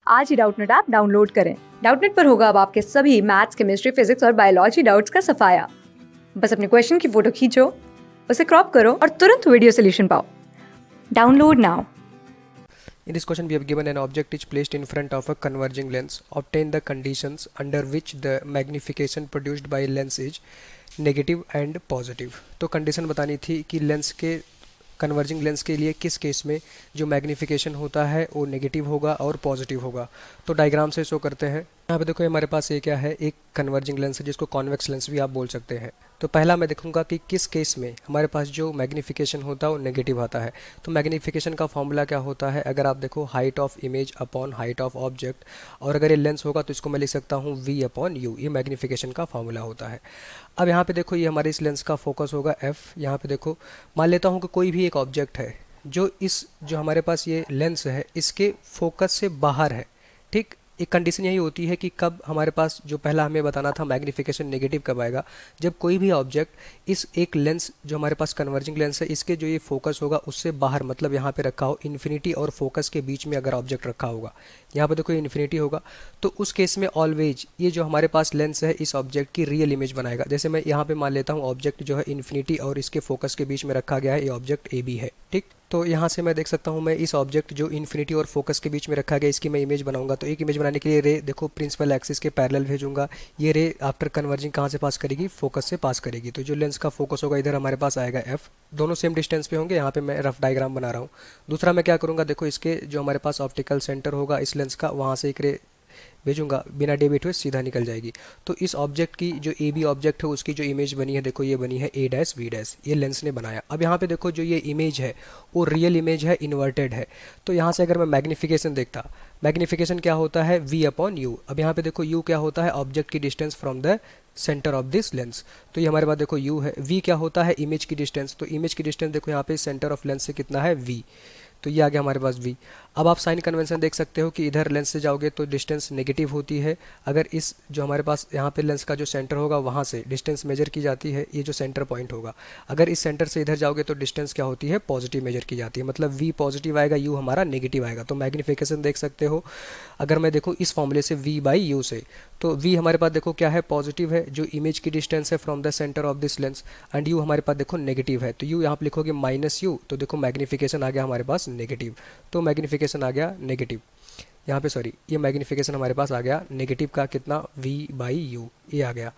आज ही Doubtnut app download करें। Doubtnut पर होगा अब आपके सभी मैथ्स, केमिस्ट्री, फिजिक्स और बायोलॉजी डाउट्स का सफाया। बस अपने क्वेश्चन की फोटो खींचो, उसे क्रॉप करो और तुरंत वीडियो सोल्यूशन पाओ। Download now. In this question, we have given an object is placed in front of a converging lens. Obtain the conditions under which the magnification produced by lens is negative and positive. तो condition बतानी थी कि lens के converging lens के लिए किस case में जो मैग्नीफिकेशन होता है वो नेगेटिव होगा और पॉजिटिव होगा। तो डायग्राम से शो करते हैं। यहाँ पे देखो ये हमारे पास ये क्या है, एक कन्वर्जिंग लेंस है जिसको कॉन्वेक्स लेंस भी आप बोल सकते हैं। तो पहला मैं देखूंगा कि किस केस में हमारे पास जो मैग्नीफिकेशन होता है वो नेगेटिव आता है। तो मैग्नीफिकेशन का फॉर्मूला क्या होता है, अगर आप देखो height of image upon height of object, और अगर ये लेंस होगा तो इसको मैं लिख सकता हूँ v अपॉन u। ये मैग्नीफिकेशन का फॉर्मूला होता है। अब यहाँ पे देखो ये हमारे इस लेंस का फोकस होगा f। यहाँ पे देखो मान लेता हूँ कि कोई भी एक ऑब्जेक्ट है जो हमारे पास ये लेंस है इसके फोकस से बाहर है। ठीक, एक कंडीशन यही होती है कि कब हमारे पास जो पहला हमें बताना था मैग्नीफिकेशन नेगेटिव कब आएगा, जब कोई भी ऑब्जेक्ट इस एक लेंस जो हमारे पास कन्वर्जिंग लेंस है इसके जो ये फोकस होगा उससे बाहर, मतलब यहाँ पे रखा हो इन्फिनिटी और फोकस के बीच में अगर ऑब्जेक्ट रखा होगा, यहाँ पे देखो ये इन्फिनिटी होगा, तो उस केस में ऑलवेज ये जो हमारे पास लेंस है इस ऑब्जेक्ट की रियल इमेज बनाएगा। जैसे मैं यहाँ पे मान लेता हूँ ऑब्जेक्ट जो है इन्फिनिटी और इसके फोकस के बीच में रखा गया है, ये ऑब्जेक्ट ए बी है। ठीक, तो यहाँ से मैं देख सकता हूँ मैं इस ऑब्जेक्ट जो इन्फिनिटी और फोकस के बीच में रखा गया इसकी मैं इमेज बनाऊंगा। तो एक इमेज बनाने के लिए रे देखो प्रिंसिपल एक्सिस के पैरेलल भेजूंगा। ये रे आफ्टर कन्वर्जिंग कहाँ से पास करेगी, फोकस से पास करेगी। तो जो लेंस का फोकस होगा इधर हमारे पास आएगा एफ, दोनों सेम डिस्टेंस पे होंगे। यहाँ पे मैं रफ डायग्राम बना रहा हूँ। दूसरा मैं क्या करूँगा, देखो इसके जो हमारे पास ऑप्टिकल सेंटर होगा इस लेंस का, वहाँ से एक रे भेजूंगा, बिना डेबिट हुए सीधा निकल जाएगी। तो इस ऑब्जेक्ट की जो ए बी ऑब्जेक्ट है उसकी जो इमेज बनी है देखो ये बनी है ए डैश वी डैश, ये लेंस ने बनाया। अब यहाँ पे देखो जो ये इमेज है वो रियल इमेज है, इन्वर्टेड है। तो यहाँ से अगर मैं मैग्नीफिकेशन देखता, मैग्नीफिकेशन क्या होता है v अपॉन यू। अब यहाँ पे देखो u क्या होता है, ऑब्जेक्ट की distance from the centre of this lens. तो ये हमारे पास देखो u है। v क्या होता है, इमेज की डिस्टेंस। तो इमेज की डिस्टेंस देखो यहाँ पे सेंटर ऑफ लेंस से कितना है v, तो ये आ गया हमारे पास v। अब आप साइन कन्वेंशन देख सकते हो कि इधर लेंस से जाओगे तो डिस्टेंस नेगेटिव होती है। अगर इस जो हमारे पास यहाँ पे लेंस का जो सेंटर होगा वहाँ से डिस्टेंस मेजर की जाती है, ये जो सेंटर पॉइंट होगा, अगर इस सेंटर से इधर जाओगे तो डिस्टेंस क्या होती है, पॉजिटिव मेजर की जाती है। मतलब v पॉजिटिव आएगा, u हमारा नेगेटिव आएगा। तो मैग्नीफिकेशन देख सकते हो अगर मैं देखो इस फॉर्मूले से v बाई यू से, तो v हमारे पास देखो क्या है, पॉजिटिव है जो इमेज की डिस्टेंस है from the centre of this lens, and u हमारे पास देखो नेगेटिव है। तो u यहाँ पे लिखोगे माइनस यू, तो देखो मैग्नीफिकेशन आ गया हमारे पास नेगेटिव। तो मैग्नीफिकेशन आ गया नेगेटिव, यहाँ पे सॉरी ये मैग्नीफिकेशन हमारे पास आ गया नेगेटिव का कितना, v बाई यू, ये आ गया।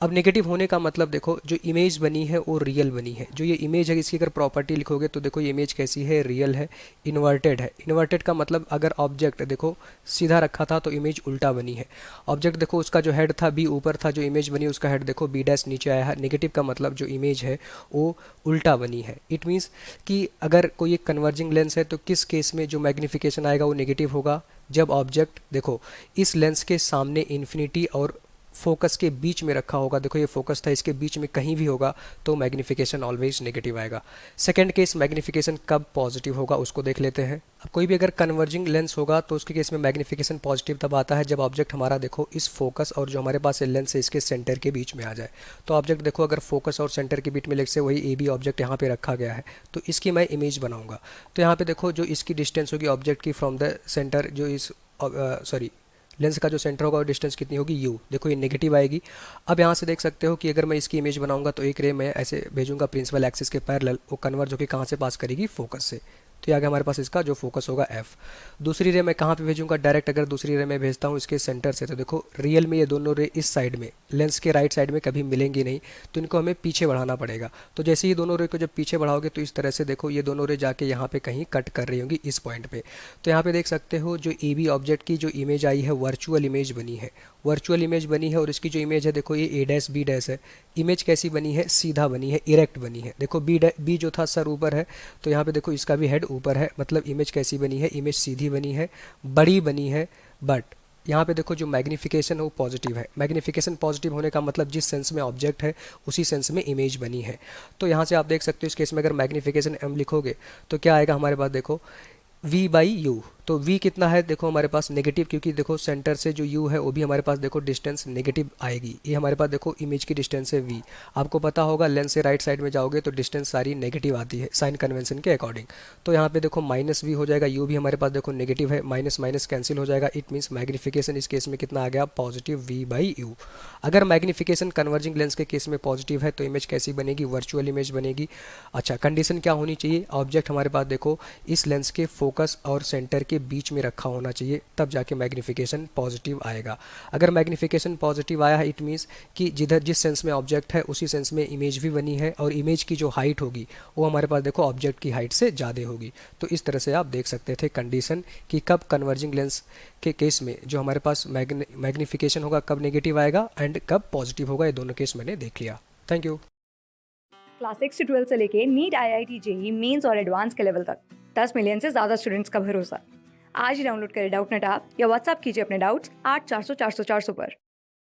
अब नेगेटिव होने का मतलब देखो जो इमेज बनी है वो रियल बनी है। जो ये इमेज है इसकी अगर प्रॉपर्टी लिखोगे तो देखो ये इमेज कैसी है, रियल है, इन्वर्टेड है। इन्वर्टेड का मतलब अगर ऑब्जेक्ट देखो सीधा रखा था तो इमेज उल्टा बनी है। ऑब्जेक्ट देखो उसका जो हेड था बी ऊपर था, जो इमेज बनी उसका हेड देखो बी डैश नीचे आया है। नेगेटिव का मतलब जो इमेज है वो उल्टा बनी है। इट मीन्स कि अगर कोई एक कन्वर्जिंग लेंस है तो किस केस में जो मैग्नीफिकेशन आएगा वो नेगेटिव होगा, जब ऑब्जेक्ट देखो इस लेंस के सामने इन्फिनिटी और फोकस के बीच में रखा होगा। देखो ये फोकस था, इसके बीच में कहीं भी होगा तो मैग्नीफिकेशन ऑलवेज नेगेटिव आएगा। सेकंड केस मैग्नीफिकेशन कब पॉजिटिव होगा उसको देख लेते हैं। अब कोई भी अगर कन्वर्जिंग लेंस होगा तो उसके केस में मैग्नीफिकेशन पॉजिटिव तब आता है जब ऑब्जेक्ट हमारा देखो इस फोकस और जो हमारे पास लेंस है इसके सेंटर के बीच में आ जाए। तो ऑब्जेक्ट देखो अगर फोकस और सेंटर के बीच में लेट से वही ए बी ऑब्जेक्ट यहाँ पे रखा गया है तो इसकी मैं इमेज बनाऊंगा। तो यहाँ पे देखो जो इसकी डिस्टेंस होगी ऑब्जेक्ट की फ्रॉम द सेंटर, जो इस सॉरी लेंस का जो सेंटर होगा और डिस्टेंस कितनी होगी u, देखो ये नेगेटिव आएगी। अब यहाँ से देख सकते हो कि अगर मैं इसकी इमेज बनाऊंगा तो एक रे मैं ऐसे भेजूंगा प्रिंसिपल एक्सिस के पैरेलल, वो कन्वर्ज होकर कहाँ से पास करेगी, फोकस से। तो ये आगे हमारे पास इसका जो फोकस होगा f। दूसरी रे मैं कहाँ पे भेजूंगा, डायरेक्ट अगर दूसरी रे मैं भेजता हूँ इसके सेंटर से, तो देखो रियल में ये दोनों रे इस साइड में लेंस के राइट साइड में कभी मिलेंगी नहीं, तो इनको हमें पीछे बढ़ाना पड़ेगा। तो जैसे ही दोनों रे को जब पीछे बढ़ाओगे तो इस तरह से देखो ये दोनों रे जाके यहाँ पे कहीं कट कर रही होंगी इस पॉइंट पे। तो यहाँ पे देख सकते हो जो ए बी ऑब्जेक्ट की जो इमेज आई है वर्चुअल इमेज बनी है, वर्चुअल इमेज बनी है। और इसकी जो इमेज है देखो ये ए डैश बी डैश है। इमेज कैसी बनी है, सीधा बनी है, इरेक्ट बनी है। देखो बी जो था सर ऊपर है, तो यहाँ पे देखो इसका भी हेड ऊपर है, मतलब इमेज कैसी बनी है, इमेज सीधी बनी है, बड़ी बनी है। बट यहाँ पे देखो जो मैग्नीफिकेशन है वो पॉजिटिव है। मैग्नीफिकेशन पॉजिटिव होने का मतलब जिस सेंस में ऑब्जेक्ट है उसी सेंस में इमेज बनी है। तो यहाँ से आप देख सकते हो इस केस में अगर मैग्नीफिकेशन m लिखोगे तो क्या आएगा हमारे पास, देखो v बाई यू। तो v कितना है देखो हमारे पास नेगेटिव, क्योंकि देखो सेंटर से जो u है वो भी हमारे पास देखो डिस्टेंस नेगेटिव आएगी। ये हमारे पास देखो इमेज की डिस्टेंस है v। आपको पता होगा लेंस से राइट साइड में जाओगे तो डिस्टेंस सारी नेगेटिव आती है साइन कन्वेंशन के अकॉर्डिंग। तो यहाँ पे देखो माइनस v हो जाएगा, u भी हमारे पास देखो नेगेटिव है, माइनस माइनस कैंसिल हो जाएगा। इट मीन्स मैग्निफिकेशन इस केस में कितना आ गया, पॉजिटिव v बाई u। अगर मैग्निफिकेशन कन्वर्जिंग लेंस के केस में पॉजिटिव है तो इमेज कैसी बनेगी, वर्चुअल इमेज बनेगी। अच्छा, कंडीशन क्या होनी चाहिए, ऑब्जेक्ट हमारे पास देखो इस लेंस के फोकस और सेंटर के बीच में रखा होना चाहिए, तब जाके मैग्निफिकेशन पॉजिटिव आएगा। अगर मैग्निफिकेशन पॉजिटिव आया है इट मीन्स कि जिधर जिस सेंस में ऑब्जेक्ट है उसी सेंस में इमेज भी बनी है, और इमेज की जो हाइट होगी वो हमारे पास देखो ऑब्जेक्ट की हाइट से ज़्यादा होगी। तो इस तरह से आप देख सकते थे कंडीशन कि कब कन्वर्जिंग लेंस के केस में जो हमारे पास मैग्निफिकेशन होगा कब नेगेटिव आएगा एंड कब पॉजिटिव होगा। ये दोनों केस मैंने देख लिया। Thank you. क्लास 6 से 12 से लेके नीट, IIT, जेई मेंस और एडवांस के लेवल तक 10 मिलियन से ज़्यादा स्टूडेंट्स का भरोसा। आज ही डाउनलोड करें डाउटनेट ऐप या व्हाट्सएप कीजिए अपने डाउट्स 8400 400 400 पर।